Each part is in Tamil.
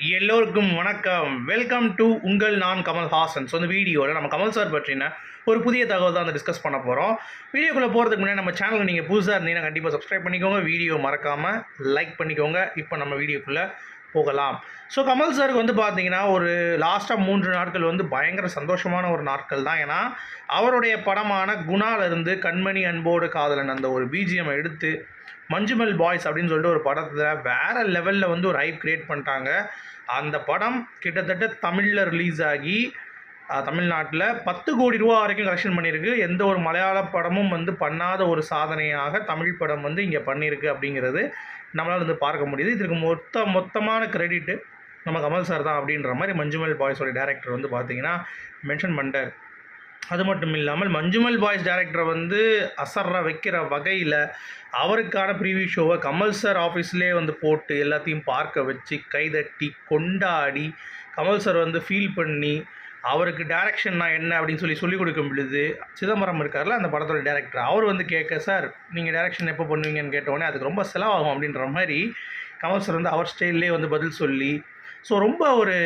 எல்லோருக்கும் வணக்கம். வெல்கம் டு உங்கள் நான் கமல் ஹாசன். ஸோ இந்த வீடியோவில் நம்ம கமல் சார் பற்றின ஒரு புதிய தகவல் தான் வந்து டிஸ்கஸ் பண்ண போகிறோம். வீடியோக்குள்ளே போகிறதுக்கு முன்னாடி நம்ம சேனல் நீங்கள் புதுசாக இருந்தீங்கன்னா கண்டிப்பாக சப்ஸ்கிரைப் பண்ணிக்கோங்க. வீடியோ மறக்காமல் லைக் பண்ணிக்கோங்க. இப்போ நம்ம வீடியோக்குள்ளே போகலாம். ஸோ கமல் சாருக்கு வந்து பார்த்தீங்கன்னா ஒரு லாஸ்ட்டாக 3 நாட்கள் வந்து பயங்கர சந்தோஷமான ஒரு நாட்கள் தான். ஏன்னா அவருடைய படமான குணாலிருந்து கண்மணி அன்போடு காதலன் அந்த ஒரு பிஜிஎம் எடுத்து மஞ்சுமல் பாய்ஸ் அப்படின்னு சொல்லிட்டு ஒரு படத்தில் வேறு லெவலில் வந்து ஒரு ஹைப் க்ரியேட் பண்ணிட்டாங்க. அந்த படம் கிட்டத்தட்ட தமிழில் ரிலீஸ் ஆகி தமிழ்நாட்டில் 10 கோடி ரூபா வரைக்கும் கலெக்ஷன் பண்ணியிருக்கு. எந்த ஒரு மலையாள படமும் வந்து பண்ணாத ஒரு சாதனையாக தமிழ் படம் வந்து இங்கே பண்ணியிருக்கு அப்படிங்கிறது நம்மளால் வந்து பார்க்க முடியுது. இதற்கு மொத்தமான கிரெடிட்டு நம்ம கமல் சார் தான் அப்படின்ற மாதிரி மஞ்சுமல் பாய்ஸோட டேரக்டர் வந்து பார்த்திங்கன்னா மென்ஷன் பண்ணிட்டார். அது மட்டும் இல்லாமல் மஞ்சுமல் பாய்ஸ் டேரக்டரை வந்து அசர்ற வைக்கிற வகையில் அவருக்கான ப்ரீவியூ ஷோவை கமல் சார் ஆஃபீஸ்லேயே வந்து போட்டு எல்லாத்தையும் பார்க்க வச்சு கைதட்டி கொண்டாடி கமல் சார் வந்து ஃபீல் பண்ணி அவருக்கு டேரக்ஷன்னா என்ன அப்படின்னு சொல்லிக் கொடுக்கும் பொழுது சிதம்பரம் இருக்கார்ல அந்த படத்தோட டேரக்டர் அவர் வந்து கேட்க, சார் நீங்கள் டேரக்ஷன் எப்போ பண்ணுவீங்கன்னு கேட்டோடனே அதுக்கு ரொம்ப செலவாகும் அப்படின்ற மாதிரி கமல் சார் வந்து அவர் ஸ்டைல்லே வந்து பதில் சொல்லி ஸோ ரொம்ப ஒரு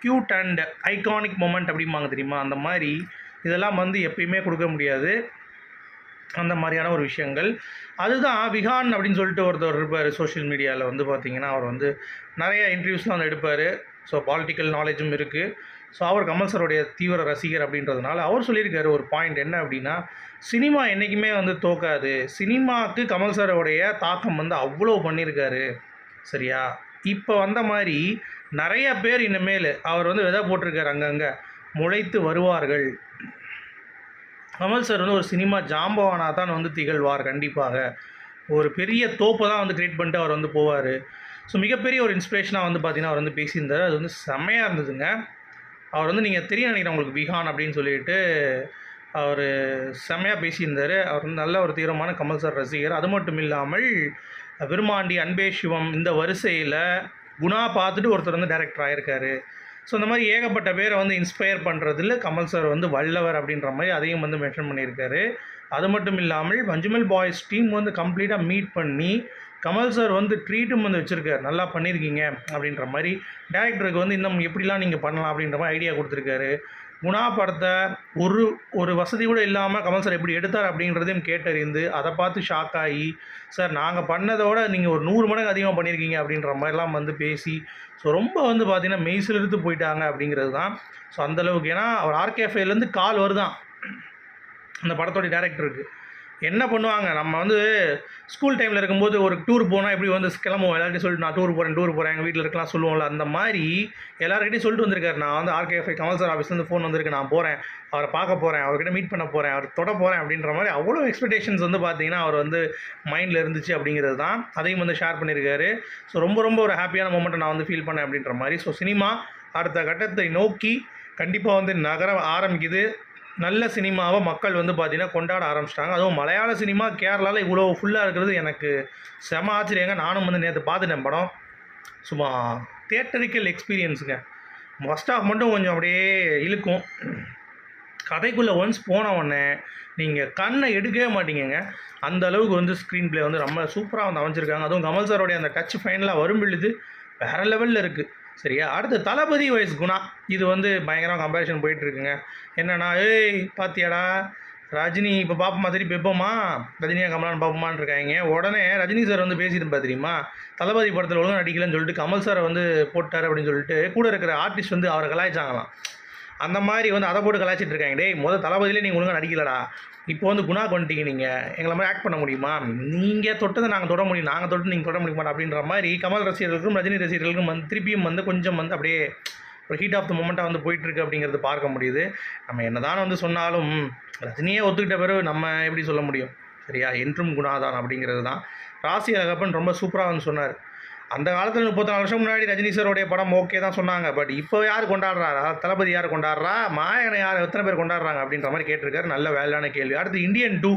க்யூட் அண்ட் ஐகானிக் மொமெண்ட் அப்படிம்பாங்க தெரியுமா, அந்த மாதிரி இதெல்லாம் வந்து எப்பயுமே கொடுக்க முடியாது. அந்த மாதிரியான ஒரு விஷயங்கள் அதுதான். விஹான் அப்படின்னு சொல்லிட்டு ஒருத்தர் இருப்பார் சோஷியல் மீடியாவில் வந்து பார்த்திங்கன்னா அவர் வந்து நிறைய இன்டர்வியூஸ்லாம் வந்து எடுப்பார். ஸோ பாலிட்டிக்கல் நாலேஜும் இருக்குது. ஸோ அவர் கமல் சாருடைய தீவிர ரசிகர் அப்படின்றதுனால அவர் சொல்லியிருக்காரு ஒரு பாயிண்ட் என்ன அப்படின்னா, சினிமா என்றைக்குமே வந்து தோக்காது. சினிமாவுக்கு கமல் சாரோடைய தாக்கம் வந்து அவ்வளோ பண்ணியிருக்காரு. சரியா, இப்போ வந்த மாதிரி நிறைய பேர் இனிமேல் அவர் வந்து விதை போட்டிருக்காரு, அங்கங்கே முளைத்து வருவார்கள். கமல் சார் வந்து ஒரு சினிமா ஜாம்பவானாக தான் வந்து திகழ்வார். கண்டிப்பாக ஒரு பெரிய தோப்பை தான் வந்து க்ரியேட் பண்ணிட்டு அவர் வந்து போவார். ஸோ மிகப்பெரிய ஒரு இன்ஸ்பிரேஷனாக வந்து பார்த்திங்கன்னா அவர் வந்து பேசியிருந்தார். அது வந்து செம்மையாக இருந்ததுங்க. அவர் வந்து நீங்கள் தெரியும் நினைக்கிறேன் உங்களுக்கு விஹான் அப்படின்னு சொல்லிட்டு அவர் செம்மையாக பேசியிருந்தார். அவர் வந்து நல்ல ஒரு தீவிரமான கமல் சார் ரசிகர். அது மட்டும் இல்லாமல் விருமாண்டி, அன்பே சிவம் இந்த வரிசையில் குணா பார்த்துட்டு ஒருத்தர் வந்து டைரக்டர் ஆகியிருக்காரு. ஸோ இந்த மாதிரி ஏகப்பட்ட பேரை வந்து இன்ஸ்பயர் பண்ணுறதுல கமல் சார் வந்து வல்லவர் அப்படின்ற மாதிரி அதையும் வந்து மென்ஷன் பண்ணியிருக்காரு. அது மட்டும் இல்லாமல் மஞ்சுமல் பாய்ஸ் டீம் வந்து கம்ப்ளீட்டாக மீட் பண்ணி கமல் சார் வந்து ட்ரீட்டும் வந்து வச்சுருக்காரு. நல்லா பண்ணியிருக்கீங்க அப்படின்ற மாதிரி டேரக்டருக்கு வந்து இன்னும் எப்படிலாம் நீங்கள் பண்ணலாம் அப்படின்ற மாதிரி ஐடியா கொடுத்துருக்காரு. குணா படத்தை ஒரு வசதி கூட இல்லாமல் கமல் சார் எப்படி எடுத்தார் அப்படின்றதையும் கேட்டறிந்து அதை பார்த்து ஷாக் ஆகி, சார் நாங்கள் பண்ணதோட நீங்கள் ஒரு 100 மடங்கு அதிகமாக பண்ணியிருக்கீங்க அப்படின்ற மாதிரிலாம் வந்து பேசி ஸோ ரொம்ப வந்து பார்த்திங்கன்னா மெய்சிலிருந்து போயிட்டாங்க அப்படிங்கிறது தான். ஸோ அந்தளவுக்கு ஏன்னா அவர் ஆர்கேஃபைலேருந்து கால் வருதான் அந்த படத்தோடைய டேரக்டருக்கு. என்ன பண்ணுவாங்க, நம்ம வந்து ஸ்கூல் டைமில் இருக்கும்போது ஒரு டூர் போனால் எப்படி வந்து கிளம்புவோம், எல்லாருக்கிட்டையும் சொல்லிட்டு நான் டூர் போகிறேன் எங்கள் வீட்டில் இருக்கலாம் சொல்லுவோம்ல, அந்த மாதிரி எல்லாருக்கிட்டையும் சொல்லிட்டு வந்திருக்காரு. நான் வந்து ஆர்கேஎஃப்ஐ கமல் சார் ஆஃபீஸ்லேருந்து ஃபோன் வந்திருக்கு, நான் போகிறேன், அவரை பார்க்க போகிறேன், அவர்கிட்ட மீட் பண்ண போகிறேன், அவர் தொட போகிறேன் அப்படின்ற மாதிரி அவ்வளோ எக்ஸ்பெக்டேஷன்ஸ் வந்து பார்த்திங்கன்னா அவர் வந்து மைண்டில் இருந்துச்சு அப்படிங்கிறது தான். அதையும் வந்து ஷேர் பண்ணியிருக்காரு. ஸோ ரொம்ப ஒரு ஹாப்பியான மூமெண்ட்டை நான் வந்து ஃபீல் பண்ணேன் அப்படின்ற மாதிரி. ஸோ சினிமா அடுத்த கட்டத்தை நோக்கி கண்டிப்பாக வந்து நகர ஆரம்பிக்குது. நல்ல சினிமாவை மக்கள் வந்து பார்த்திங்கன்னா கொண்டாட ஆரம்பிச்சிட்டாங்க. அதுவும் மலையாள சினிமா கேரளாவில் இவ்வளோ ஃபுல்லாக இருக்கிறது எனக்கு செம ஆச்சரியங்க. நானும் வந்து நேற்று பார்த்துட்டேன் படம். சும்மா தியேட்டரிக்கல் எக்ஸ்பீரியன்ஸுங்க. ஃபஸ்ட் ஆஃப் மட்டும் கொஞ்சம் அப்படியே இழுக்கும். கதைக்குள்ளே ஒன்ஸ் போன உடனே நீங்கள் கண்ணை எடுக்கவே மாட்டீங்க. அந்த அளவுக்கு வந்து ஸ்க்ரீன் ப்ளே வந்து ரொம்ப சூப்பராக வந்து அமைச்சிருக்காங்க. அதுவும் கமல் சாரோடைய அந்த டச் ஃபைனலாக வரும் பொழுது வேறு லெவலில் இருக்குது. சரியா, அடுத்து தளபதி வயசு குணா இது வந்து பயங்கரமாக கம்பேரிஷன் போயிட்டுருக்குங்க. என்னென்னா, ஏய் பாத்தியாடா ரஜினி இப்போ பார்ப்போமா, திருப்பி எப்போமா ரஜினியாக கமலான்னு பார்ப்போமான்னு இருக்காங்க. உடனே ரஜினி சார் வந்து பேசிட்டு தெரியுமா, தளபதி படத்தில் ஒழுங்காக நடிக்கலன்னு சொல்லிட்டு கமல் சாரை வந்து போட்டார் அப்படின்னு சொல்லிட்டு கூட இருக்கிற ஆர்டிஸ்ட் வந்து அவரை கலாய்ச்சாங்களாம். அந்த மாதிரி வந்து அதை போட்டு கலாய்ச்சிட்டு இருக்காங்க. முதல் தளபதியிலே நீங்கள் ஒழுங்காக நடிக்கலடா, இப்போ வந்து குணா கொண்டுட்டீங்க, நீங்கள் எங்களை மாதிரி ஆக்ட் பண்ண முடியுமா, நீங்கள் தொட்டதை நாங்கள் தொட முடியும், நாங்கள் தொட்டு நீங்கள் தொட முடியுமா அப்படின்ற மாதிரி கமல் ரசிகர்களுக்கும் ரஜினி ரசிகர்களுக்கும் வந்து திருப்பியும் வந்து கொஞ்சம் வந்து அப்படியே ஒரு ஹீட் ஆஃப் த மூமெண்ட்டாக வந்து போயிட்டுருக்கு அப்படிங்கிறது பார்க்க முடியுது. நம்ம என்ன தான் வந்து சொன்னாலும் ரஜினியே ஒத்துக்கிட்ட பிறகு நம்ம எப்படி சொல்ல முடியும். சரியா, என்றும் குணாதான் அப்படிங்கிறது தான். ராசி அழகப்பன் ரொம்ப சூப்பராக வந்து சொன்னார். அந்த காலத்தில் 34 வருஷம் முன்னாடி ரஜினி சாரோடைய படம் ஓகே தான் சொன்னாங்க. பட் இப்போ யார் கொண்டாடுறாரா, தளபதி யார் கொண்டாடுறா, மாயனை யார் எத்தனை பேர் கொண்டாடுறாங்க அப்படின்ற மாதிரி கேட்டிருக்காரு. நல்ல வேலையான கேள்வி. அடுத்து இந்தியன் 2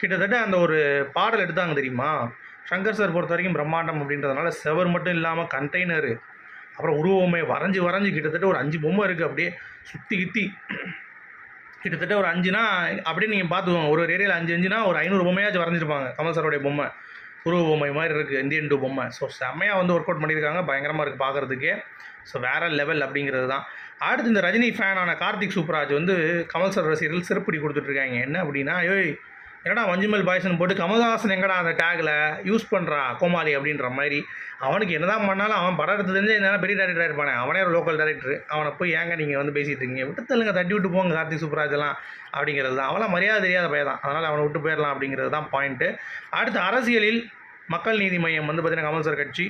கிட்டத்தட்ட அந்த ஒரு பாடல் எடுத்தாங்க தெரியுமா, சங்கர் சார் பொறுத்த வரைக்கும் பிரம்மாண்டம் அப்படின்றதுனால செவர் மட்டும் இல்லாமல் கண்டெய்னரு அப்புறம் உருவமே வரைஞ்சி கிட்டத்தட்ட ஒரு 5 பொம்மை இருக்குது. அப்படியே சுற்றி கிட்டத்தட்ட ஒரு 5னா அப்படியே நீங்கள் பார்த்துக்கோங்க. ஒரு ஏரியாவில் 5 ஒரு 500 பொம்மையாச்சும் வரைஞ்சிருப்பாங்க கமல் சாரோடைய பொம்மை. உருவ பொம்மை மாதிரி இருக்குது, இந்தியன் 2 பொம்மை. ஸோ செம்மையாக வந்து ஒர்க் அவுட் பண்ணியிருக்காங்க, பயங்கரமாக இருக்குது பார்க்குறதுக்கே. ஸோ வேறு லெவல் அப்படிங்கிறது தான். அடுத்து இந்த ரஜினி ஃபேனான கார்த்திக் சூப்பராஜ் வந்து கமல் சார் ரசிகர்கள் செருப்படி கொடுத்துட்ருக்காங்க. என்ன அப்படின்னா, ஏய் என்னடா மஞ்சுமல் பாய்ஸ்னு போட்டு கமல்ஹாசன் எங்கடா அந்த டேக்கில் யூஸ் பண்ணுறான் கோமாளி அப்படின்ற மாதிரி. அவனுக்கு என்ன தான் பண்ணாலும் அவன் படம் எடுத்து தெரிஞ்சு என்ன பெரிய டேரக்டராக இருப்பானே, அவனே ஒரு லோக்கல் டேரக்டர். அவனை போய் ஏங்க நீங்கள் வந்து பேசிகிட்டு இருக்கீங்க, விட்டு தள்ளுங்க, தட்டி விட்டு போங்க கார்த்திக் சூப்பராஜெல்லாம் அப்படிங்கிறது தான். அவெல்லாம் மரியாதை தெரியாத பையன் தான், அதனால் அவனை விட்டு போயிடலாம் அப்படிங்கிறது தான் பாயிண்ட்டு. அடுத்து அரசியலில் மக்கள் நீதி மையம் வந்து பார்த்திங்கன்னா கமல் சார் கட்சி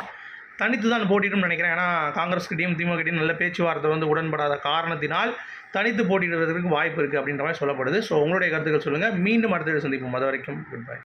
தனித்து தான் போட்டியிடும்னு நினைக்கிறேன். ஏன்னா காங்கிரஸ் கிட்டையும் திமுக கிட்டையும் நல்ல பேச்சுவார்த்தை வந்து உடன்படாத காரணத்தினால் தனித்து போட்டியிடுவதற்கு வாய்ப்பு இருக்குது அப்படின்ற மாதிரி சொல்லப்படுது. ஸோ உங்களுடைய கருத்துக்கள் சொல்லுங்கள். மீண்டும் அடுத்த வீடியோ சந்திப்போம். அது வரைக்கும் குட் பை.